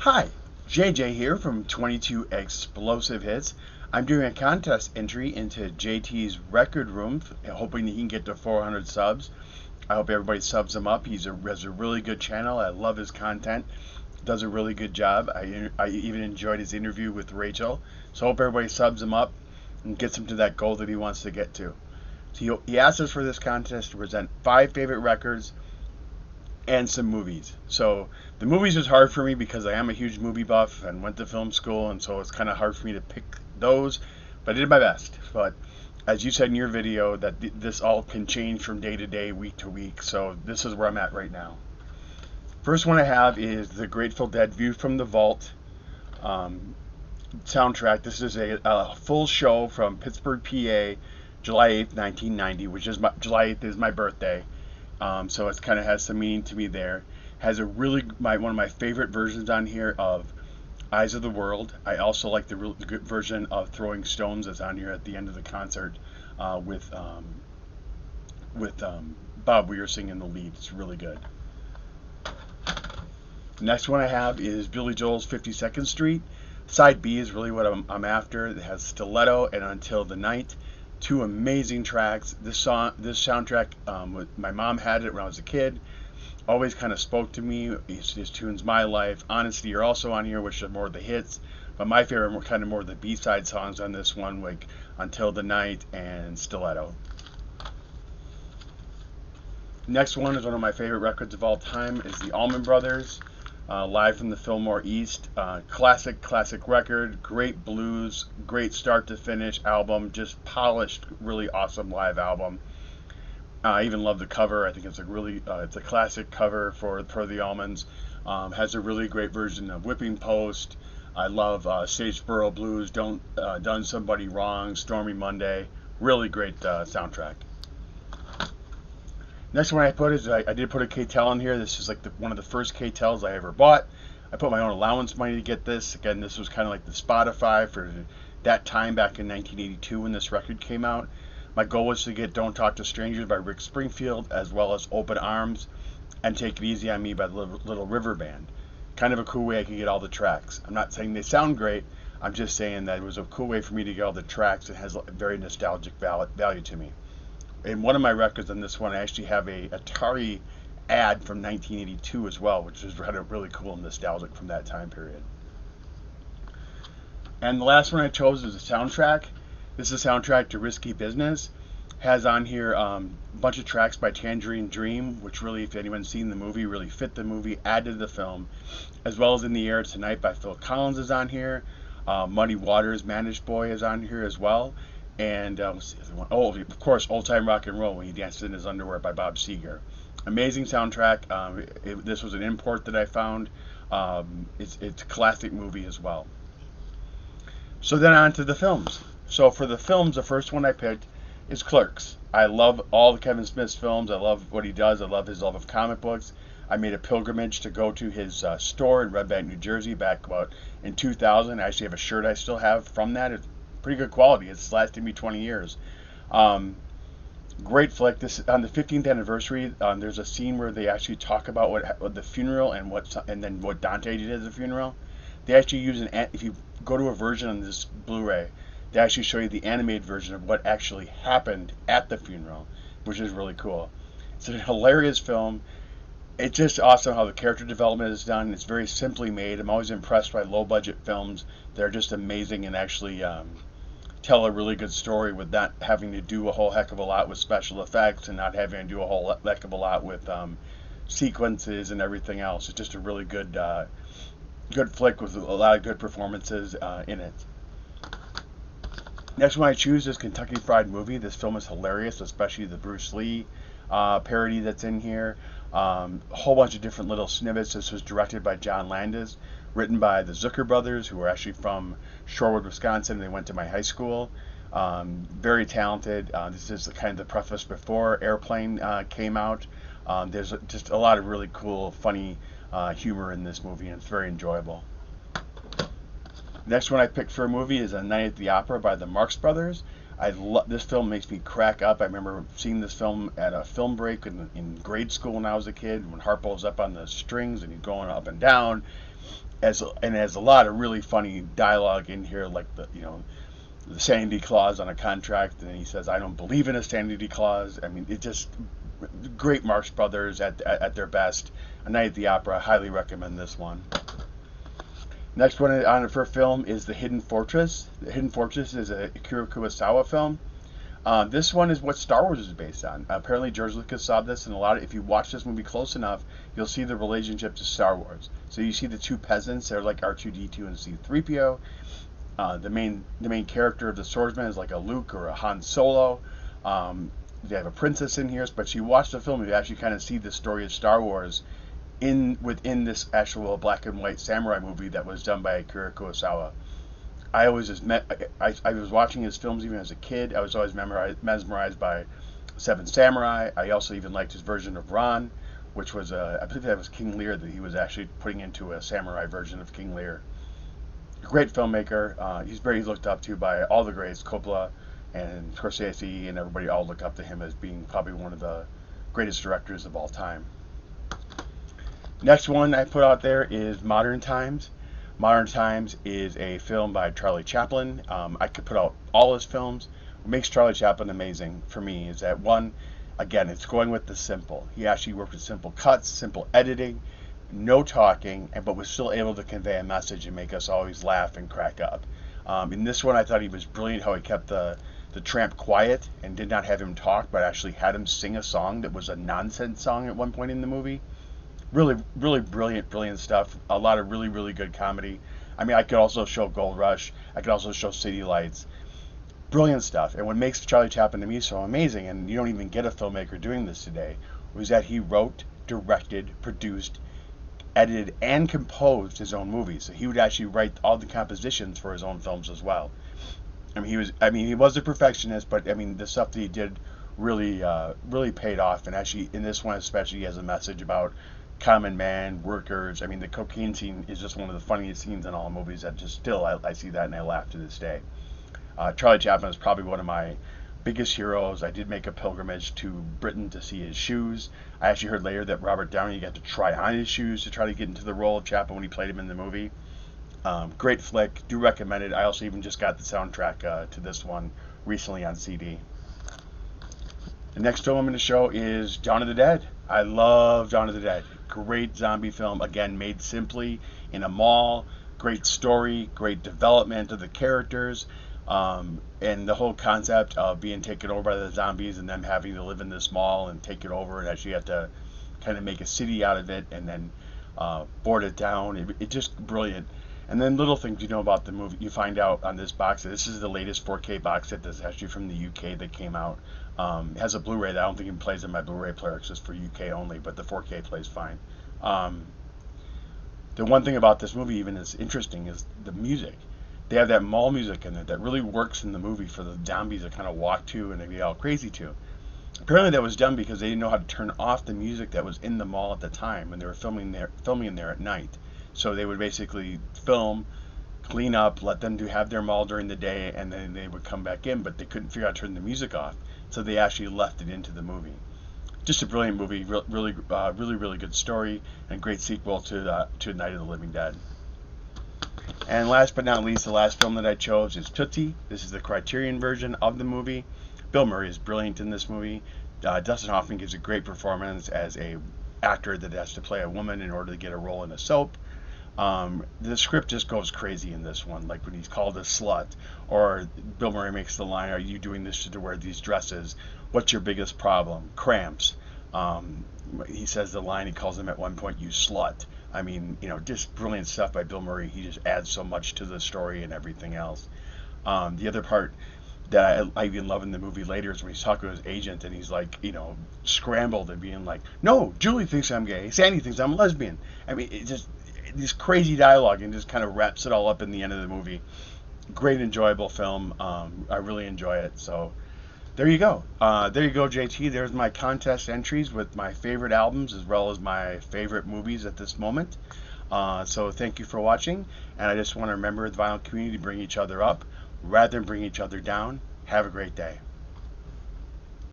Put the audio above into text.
Hi, JJ here from 22 Explosive Hits. I'm doing a contest entry into JT's record room, hoping that he can get to 400 subs. I hope everybody subs him up. He has a really good channel. I love his content. Does a really good job. I even enjoyed his interview with Rachel. So I hope everybody subs him up and gets him to that goal that he wants to get to. So he asked us for this contest to present 5 favorite records and some movies. So the movies is hard for me because I am a huge movie buff and went to film school, and so it's kind of hard for me to pick those. But I did my best. But as you said in your video, that this all can change from day to day, week to week. So this is where I'm at right now. First one I have is the Grateful Dead View from the Vault soundtrack. This is a full show from Pittsburgh, PA, July 8th, 1990, which is July 8th is my birthday. So it kind of has some meaning to me there. Has a really one of my favorite versions on here of Eyes of the World. I also like the really good version of Throwing Stones that's on here at the end of the concert with Bob Weir singing the lead. It's really good. The next one I have is Billy Joel's 52nd Street. Side B is really what I'm after. It has Stiletto and Until the Night. Two amazing tracks. This soundtrack, my mom had it when I was a kid. Always kind of spoke to me. His tunes, My Life, Honesty are also on here, which are more of the hits. But my favorite were kind of more the B-side songs on this one, like Until the Night and Stiletto. Next one is one of my favorite records of all time. Is the Allman Brothers, live from the Fillmore East. Classic record. Great blues. Great start to finish album. Just polished, really awesome live album. I even love the cover. I think it's it's a classic cover for the Allmans. Has a really great version of Whipping Post. I love Sageboro Blues. Done Somebody Wrong. Stormy Monday. Really great soundtrack. Next one I put is I did put a K-Tel in here. This is like one of the first K-Tels I ever bought. I put my own allowance money to get this. Again, this was kind of like the Spotify for that time back in 1982 when this record came out. My goal was to get Don't Talk to Strangers by Rick Springfield, as well as Open Arms and Take It Easy on Me by the Little River Band. Kind of a cool way I could get all the tracks. I'm not saying they sound great. I'm just saying that it was a cool way for me to get all the tracks. It has a very nostalgic value to me. In one of my records on this one, I actually have a Atari ad from 1982 as well, which is really cool and nostalgic from that time period. And the last one I chose is a soundtrack. This is a soundtrack to Risky Business. Has on here a bunch of tracks by Tangerine Dream, which really, if anyone's seen the movie, really fit the movie, added to the film. As well as In the Air Tonight by Phil Collins is on here. Muddy Waters, Managed Boy is on here as well. And what's the other one? Oh, of course, Old Time Rock and Roll, when he dances in his underwear by Bob Seger. Amazing soundtrack. This was an import that I found. It's a classic movie as well. So then on to the films. So for the films, the first one I picked is Clerks. I love all the Kevin Smith's films. I love what he does. I love his love of comic books. I made a pilgrimage to go to his store in Red Bank, New Jersey back about in 2000. I actually have a shirt I still have from that. It's pretty good quality. It's lasted me 20 years. Great flick. This on the 15th anniversary. There's a scene where they actually talk about what the funeral and then what Dante did at the funeral. They actually use if you go to a version on this Blu-ray, they actually show you the animated version of what actually happened at the funeral, which is really cool. It's a hilarious film. It's just awesome how the character development is done. It's very simply made. I'm always impressed by low-budget films. They're just amazing and actually tell a really good story with not having to do a whole heck of a lot with special effects and not having to do a whole heck of a lot with sequences and everything else. It's just a really good flick with a lot of good performances in it. Next one I choose is Kentucky Fried Movie. This film is hilarious, especially the Bruce Lee parody that's in here. A whole bunch of different little snippets. This was directed by John Landis, written by the Zucker brothers, who are actually from Shorewood, Wisconsin. They went to my high school. Very talented. This is the kind of the preface before Airplane came out. There's just a lot of really cool, funny humor in this movie, and it's very enjoyable. Next one I picked for a movie is A Night at the Opera by the Marx Brothers. This film makes me crack up. I remember seeing this film at a film break in grade school when I was a kid, when Harpo was up on the strings and he's going up and down. and has a lot of really funny dialogue in here, like the sanity clause on a contract, and he says, "I don't believe in a sanity clause." I mean, it just great Marx Brothers at their best. A Night at the Opera. Highly recommend this one. Next one on for film is The Hidden Fortress. The Hidden Fortress is a Akira Kurosawa film. This one is what Star Wars is based on. Apparently, George Lucas saw this, and if you watch this movie close enough, you'll see the relationship to Star Wars. So you see the two peasants; they're like R2-D2 and C-3PO. The main character of the swordsman is like a Luke or a Han Solo. They have a princess in here, but you watch the film, you actually kind of see the story of Star Wars within this actual black and white samurai movie that was done by Akira Kurosawa. I was watching his films even as a kid. I was always mesmerized by Seven Samurai. I also even liked his version of Ron, which was I believe that was King Lear that he was actually putting into a samurai version of King Lear. Great filmmaker. He's very looked up to by all the greats, Coppola and Scorsese, and everybody all look up to him as being probably one of the greatest directors of all time. Next one I put out there is Modern Times. Modern Times is a film by Charlie Chaplin. I could put out all his films. What makes Charlie Chaplin amazing for me is that one, again, it's going with the simple. He actually worked with simple cuts, simple editing, no talking, but was still able to convey a message and make us always laugh and crack up. In this one, I thought he was brilliant how he kept the tramp quiet and did not have him talk, but actually had him sing a song that was a nonsense song at one point in the movie. Really, really brilliant stuff. A lot of really, really good comedy. I mean, I could also show Gold Rush. I could also show City Lights. Brilliant stuff. And what makes Charlie Chaplin to me so amazing, and you don't even get a filmmaker doing this today, was that he wrote, directed, produced, edited, and composed his own movies. So he would actually write all the compositions for his own films as well. I mean, he was a perfectionist, but I mean, the stuff that he did really paid off. And actually, in this one especially, he has a message about common man, workers. I mean, the cocaine scene is just one of the funniest scenes in all movies. That just still, I see that and I laugh to this day. Charlie Chaplin is probably one of my biggest heroes. I did make a pilgrimage to Britain to see his shoes. I actually heard later that Robert Downey got to try on his shoes to try to get into the role of Chaplin when he played him in the movie. Great flick. Do recommend it. I also even just got the soundtrack to this one recently on CD. The next film I'm going to show is Dawn of the Dead. I love Dawn of the Dead. Great zombie film. Again, made simply in a mall. Great story. Great development of the characters. And the whole concept of being taken over by the zombies and them having to live in this mall and take it over and actually have to kind of make a city out of it and then board it down. It's just brilliant. And then little things you know about the movie, you find out on this box. This is the latest 4K box set that's actually from the UK that came out. It has a Blu-ray that I don't think it plays in my Blu-ray player. It's just for UK only, but the 4K plays fine. The one thing about this movie even is interesting is the music. They have that mall music in it that really works in the movie for the zombies to kind of walk to and they get all crazy to. Apparently that was done because they didn't know how to turn off the music that was in the mall at the time when they were filming in there at night. So they would basically film, clean up, let them have their mall during the day, and then they would come back in, but they couldn't figure out how to turn the music off. So they actually left it into the movie. Just a brilliant movie, really good story, and great sequel to Night of the Living Dead. And last but not least, the last film that I chose is Tutti. This is the Criterion version of the movie. Bill Murray is brilliant in this movie. Dustin Hoffman gives a great performance as a actor that has to play a woman in order to get a role in a soap. The script just goes crazy in this one, like when he's called a slut, or Bill Murray makes the line, "Are you doing this to wear these dresses? What's your biggest problem? Cramps." He says the line, he calls him at one point, "You slut." I mean, just brilliant stuff by Bill Murray. He just adds so much to the story and everything else. The other part that I even love in the movie later is when he's talking to his agent and he's like, scrambled and being like, "No, Julie thinks I'm gay. Sandy thinks I'm a lesbian." I mean, it just this crazy dialogue and just kind of wraps it all up in the end of the movie. Great, enjoyable film. I really enjoy it. So there you go. There you go, JT. There's my contest entries with my favorite albums as well as my favorite movies at this moment. So thank you for watching. And I just want to remember the vinyl community, bring each other up rather than bring each other down. Have a great day.